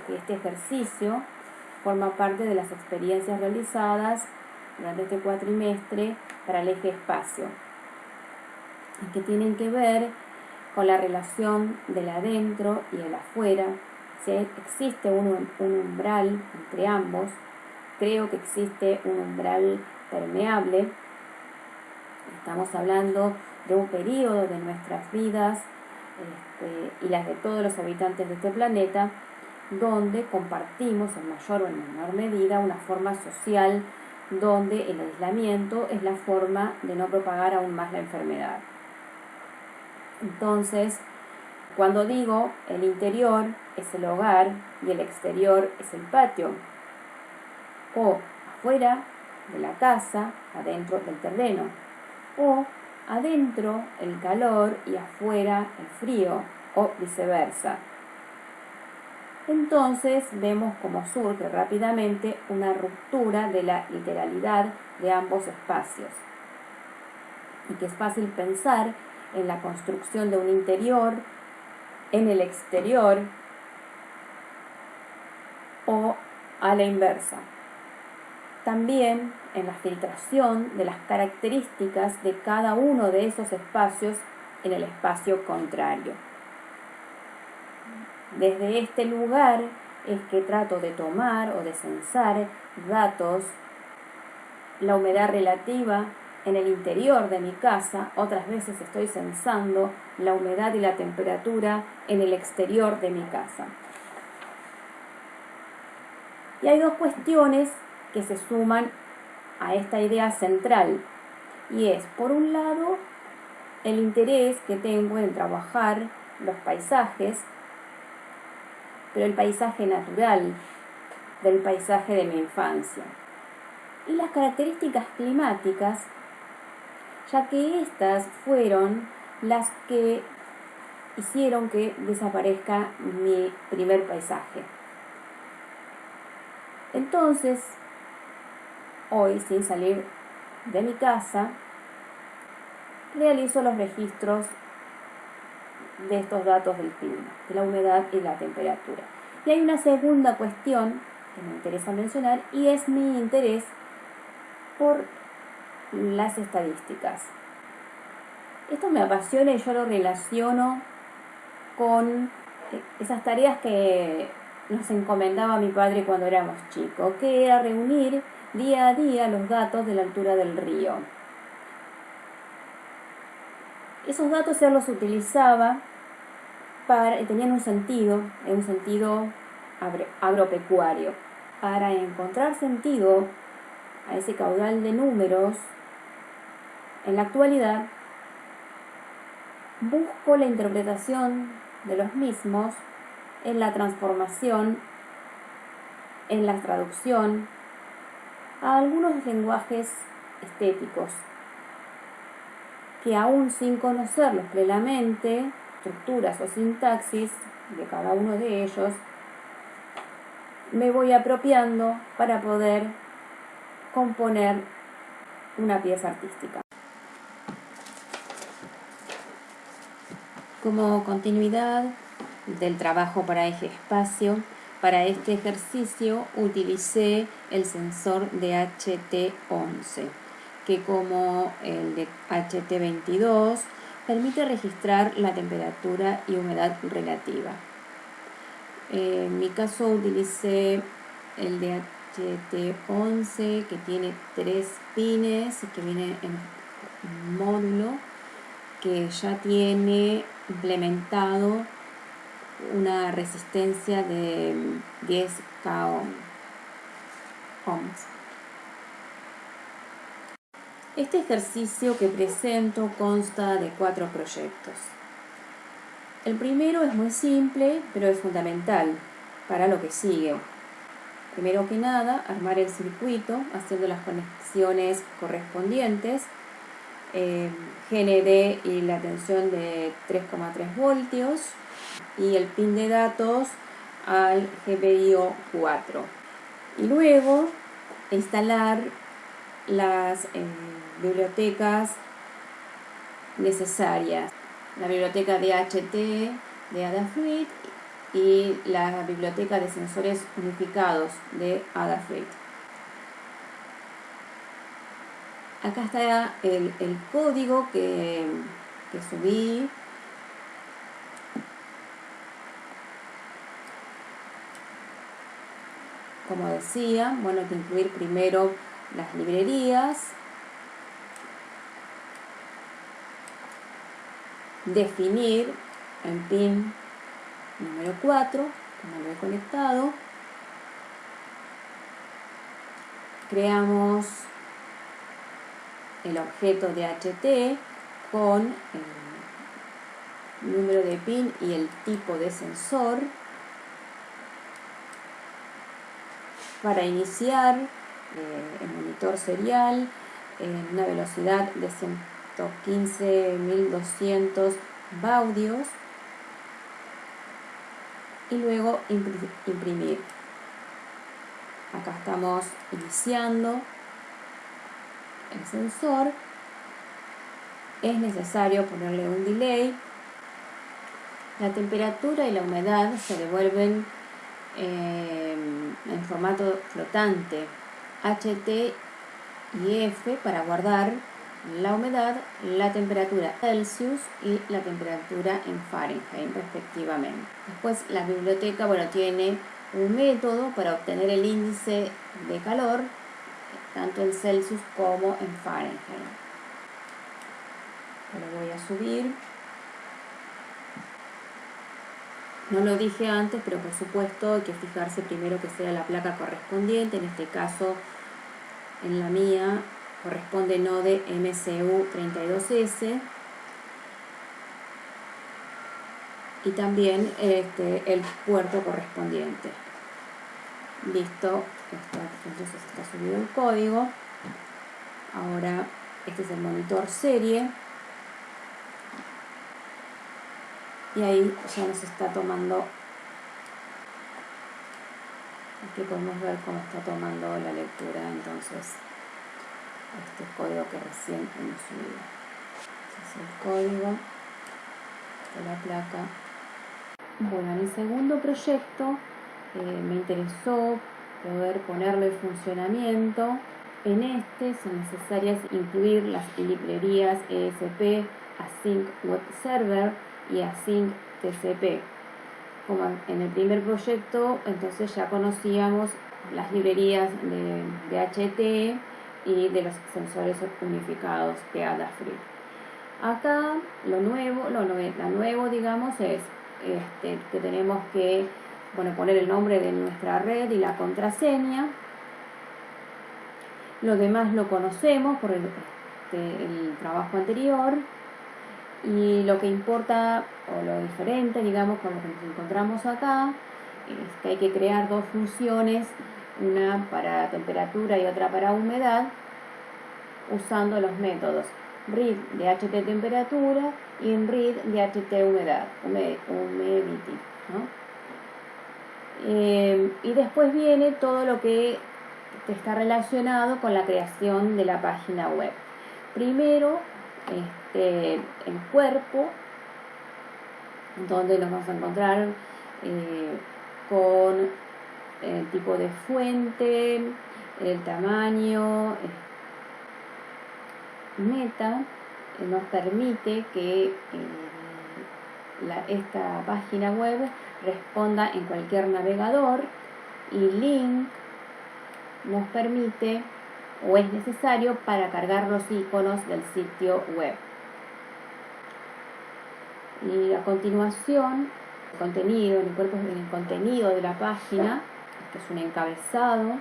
que este ejercicio forma parte de las experiencias realizadas durante este cuatrimestre para el eje espacio, y que tienen que ver con la relación del adentro y el afuera. Si existe un umbral entre ambos, creo que existe un umbral permeable. Estamos hablando de un periodo de nuestras vidas y las de todos los habitantes de este planeta, donde compartimos en mayor o en menor medida una forma social donde el aislamiento es la forma de no propagar aún más la enfermedad. Entonces, cuando digo el interior es el hogar y el exterior es el patio, o afuera de la casa, adentro del terreno, o adentro el calor y afuera el frío, o viceversa. Entonces vemos cómo surge rápidamente una ruptura de la literalidad de ambos espacios, y que es fácil pensar en la construcción de un interior en el exterior o a la inversa. También en la filtración de las características de cada uno de esos espacios en el espacio contrario. Desde este lugar es que trato de tomar o de censar datos, la humedad relativa en el interior de mi casa. Otras veces estoy censando la humedad y la temperatura en el exterior de mi casa. Y hay dos cuestiones que se suman a esta idea central, y es, por un lado, el interés que tengo en trabajar los paisajes, pero el paisaje natural, del paisaje de mi infancia, y las características climáticas, ya que estas fueron las que hicieron que desaparezca mi primer paisaje. Entonces, hoy, sin salir de mi casa, realizo los registros de estos datos del clima, de la humedad y la temperatura. Y hay una segunda cuestión que me interesa mencionar, y es mi interés por las estadísticas. Esto me apasiona y yo lo relaciono con esas tareas que nos encomendaba mi padre cuando éramos chicos, que era reunir día a día los datos de la altura del río. Esos datos él los utilizaba tenían un sentido agropecuario. Para encontrar sentido a ese caudal de números, en la actualidad busco la interpretación de los mismos en la transformación, en la traducción a algunos lenguajes estéticos, que aún sin conocerlos plenamente, estructuras o sintaxis de cada uno de ellos, me voy apropiando para poder componer una pieza artística. Como continuidad del trabajo para eje espacio, para este ejercicio utilicé el sensor de HT11, que como el de HT22 permite registrar la temperatura y humedad relativa. En mi caso utilicé el de HT11, que tiene 3 pines y que viene en un módulo que ya tiene implementado una resistencia de 10 ohms. Este ejercicio que presento consta de 4 proyectos. El primero es muy simple, pero es fundamental para lo que sigue. Primero que nada, armar el circuito haciendo las conexiones correspondientes, GND y la tensión de 3,3 voltios y el pin de datos al GPIO 4. Y luego instalar las bibliotecas necesarias, la biblioteca DHT de Adafruit y la biblioteca de sensores unificados de Adafruit. Acá está el código que subí. Como decía, bueno, hay que incluir primero las librerías, definir el pin número 4, como lo he conectado, creamos el objeto de HT con el número de pin y el tipo de sensor. Para iniciar el monitor serial en una velocidad de 115.200 baudios y luego imprimir. Acá estamos iniciando el sensor. Es necesario ponerle un delay. La temperatura y la humedad se devuelven en formato flotante, HT y F para guardar la humedad, la temperatura Celsius y la temperatura en Fahrenheit respectivamente. Después la biblioteca, bueno, tiene un método para obtener el índice de calor tanto en Celsius como en Fahrenheit. Lo voy a subir. No lo dije antes, pero por supuesto hay que fijarse primero que sea la placa correspondiente. En este caso, en la mía, corresponde Node MCU32S. Y también el puerto correspondiente. Listo, entonces está subido el código. Ahora, este es el monitor serie. Y ahí ya nos está tomando, aquí podemos ver cómo está tomando la lectura entonces este código que recién hemos subido. Este es el código de la placa. Bueno, en el segundo proyecto me interesó poder ponerlo en funcionamiento. En este son necesarias incluir las librerías ESP, Async Web Server y Async TCP. Como en el primer proyecto, entonces ya conocíamos las librerías de HT y de los sensores unificados de Adafruit. Acá lo nuevo digamos es que tenemos que poner el nombre de nuestra red y la contraseña. Lo demás lo conocemos por el trabajo anterior. Y lo que importa, o lo diferente, digamos, con lo que nos encontramos acá, es que hay que crear dos funciones, una para temperatura y otra para humedad, usando los métodos read de HT temperatura y en read de HT humedad, humidity, ¿no? Y después viene todo lo que está relacionado con la creación de la página web. Primero, el cuerpo, donde nos vamos a encontrar con el tipo de fuente, el tamaño, meta, nos permite que esta página web responda en cualquier navegador, y link nos permite o es necesario para cargar los iconos del sitio web. Y a continuación, el contenido de la página, que es un encabezado,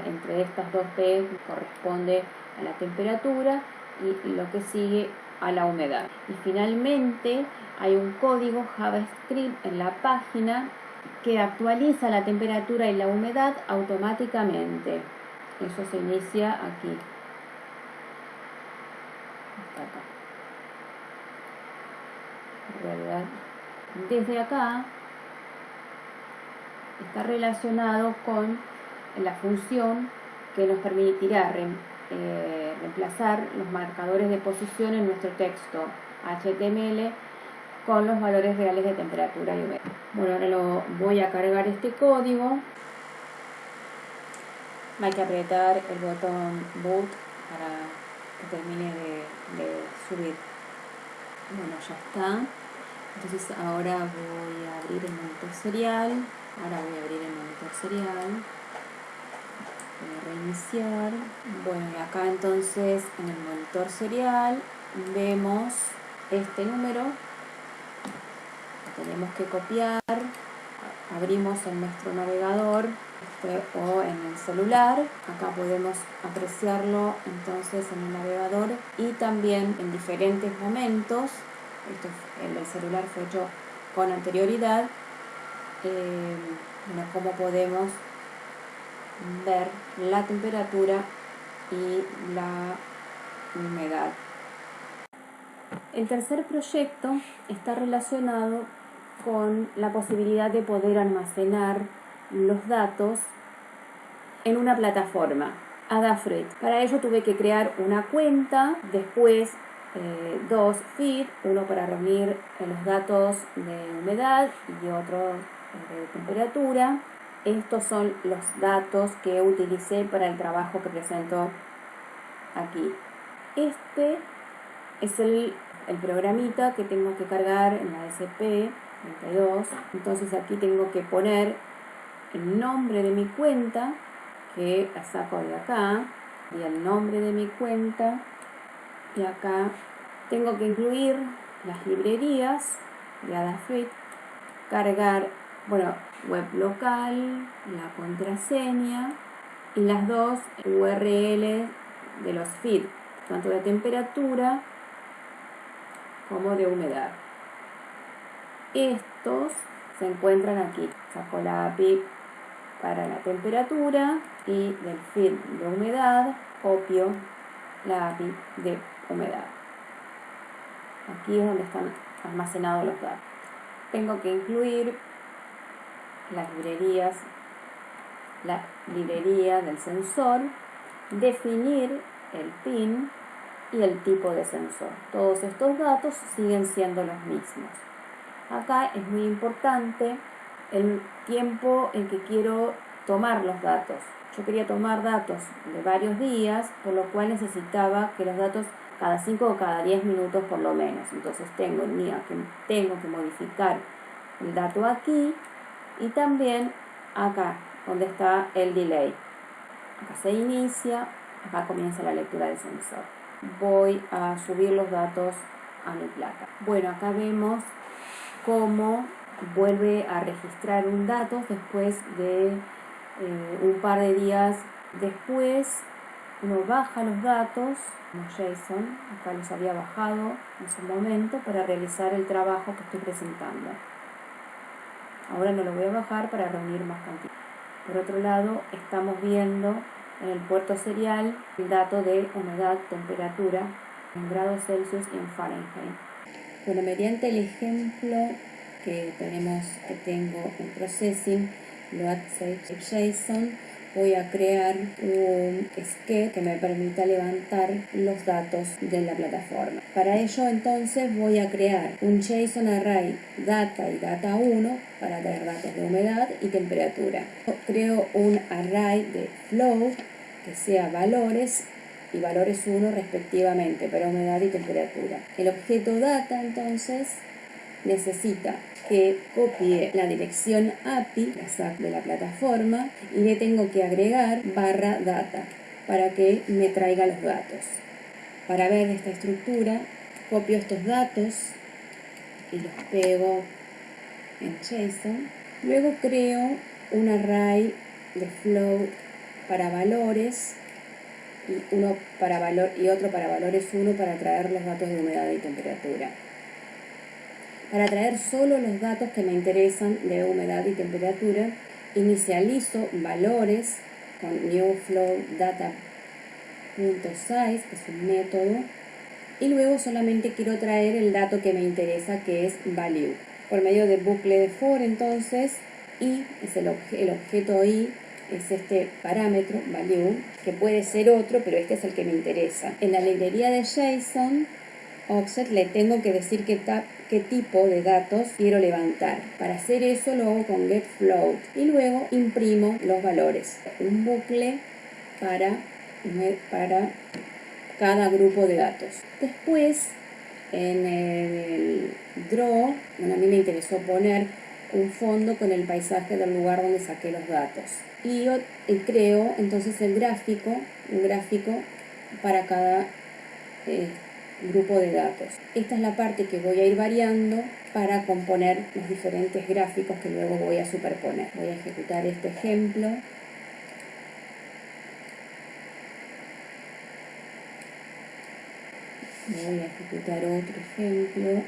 entre estas dos P corresponde a la temperatura y lo que sigue a la humedad. Y finalmente hay un código JavaScript en la página que actualiza la temperatura y la humedad automáticamente. Eso se inicia aquí. Hasta acá. En realidad, desde acá está relacionado con la función que nos permitirá reemplazar los marcadores de posición en nuestro texto HTML con los valores reales de temperatura y humedad. Bueno, ahora lo voy a cargar este código. Hay que apretar el botón Boot para que termine de subir. Bueno, ya está. Entonces ahora voy a abrir el monitor serial. Voy a reiniciar. Bueno, y acá entonces en el monitor serial vemos este número. Lo tenemos que copiar. Abrimos en nuestro navegador o en el celular. Acá podemos apreciarlo entonces en el navegador y también en diferentes momentos. El celular fue hecho con anterioridad. Bueno, cómo podemos ver la temperatura y la humedad. El tercer proyecto está relacionado con la posibilidad de poder almacenar los datos en una plataforma, Adafruit. Para ello tuve que crear una cuenta, después dos feeds, uno para reunir los datos de humedad y otro de temperatura. Estos son los datos que utilicé para el trabajo que presento aquí. Este es el programita que tengo que cargar en la SP32. Entonces aquí tengo que poner el nombre de mi cuenta, que la saco de acá, y el nombre de mi cuenta, y acá tengo que incluir las librerías de Adafruit, cargar, bueno, web local, la contraseña y las dos URL de los feeds, tanto de temperatura como de humedad. Estos se encuentran aquí. Saco la API para la temperatura y del feed de humedad copio la API de humedad. Aquí es donde están almacenados los datos. Tengo que incluir las librerías, la librería del sensor, definir el PIN y el tipo de sensor. Todos estos datos siguen siendo los mismos. Acá es muy importante el tiempo en que quiero tomar los datos. Yo quería tomar datos de varios días, por lo cual necesitaba que los datos cada 5 o cada 10 minutos por lo menos. Entonces tengo que modificar el dato aquí y también acá, donde está el delay. Acá se inicia, acá comienza la lectura del sensor. Voy a subir los datos a mi placa. Bueno, acá vemos cómo vuelve a registrar un dato después de un par de días después. Uno baja los datos como JSON, acá los había bajado en su momento para realizar el trabajo que estoy presentando. Ahora no lo voy a bajar para reunir más cantidad. Por otro lado, estamos viendo en el puerto serial el dato de humedad, temperatura en grados Celsius y en Fahrenheit. Bueno, mediante el ejemplo que tengo en Processing, Load Save JSON, voy a crear un sketch que me permita levantar los datos de la plataforma. Para ello entonces voy a crear un JSON array data y data 1 para traer datos de humedad y temperatura. Creo un array de flow que sea valores y valores 1 respectivamente para humedad y temperatura. El objeto data entonces necesita que copie la dirección API, la SAC de la plataforma, y le tengo que agregar /data para que me traiga los datos. Para ver esta estructura, copio estos datos y los pego en JSON. Luego creo un array de flow para valores y otro para valores 1 para traer los datos de humedad y temperatura. Para traer solo los datos que me interesan de humedad y temperatura, inicializo valores con newFlowData.size, que es un método, y luego solamente quiero traer el dato que me interesa, que es value. Por medio de bucle de for, entonces, i es el objeto i, es este parámetro, value, que puede ser otro, pero este es el que me interesa. En la librería de JSON offset le tengo que decir qué tipo de datos quiero levantar. Para hacer eso lo hago con getFloat y luego imprimo los valores. Un bucle para cada grupo de datos. Después, en el draw, a mí me interesó poner un fondo con el paisaje del lugar donde saqué los datos. Y creo entonces un gráfico para cada grupo de datos. Esta es la parte que voy a ir variando para componer los diferentes gráficos que luego voy a superponer. Voy a ejecutar este ejemplo. Voy a ejecutar otro ejemplo.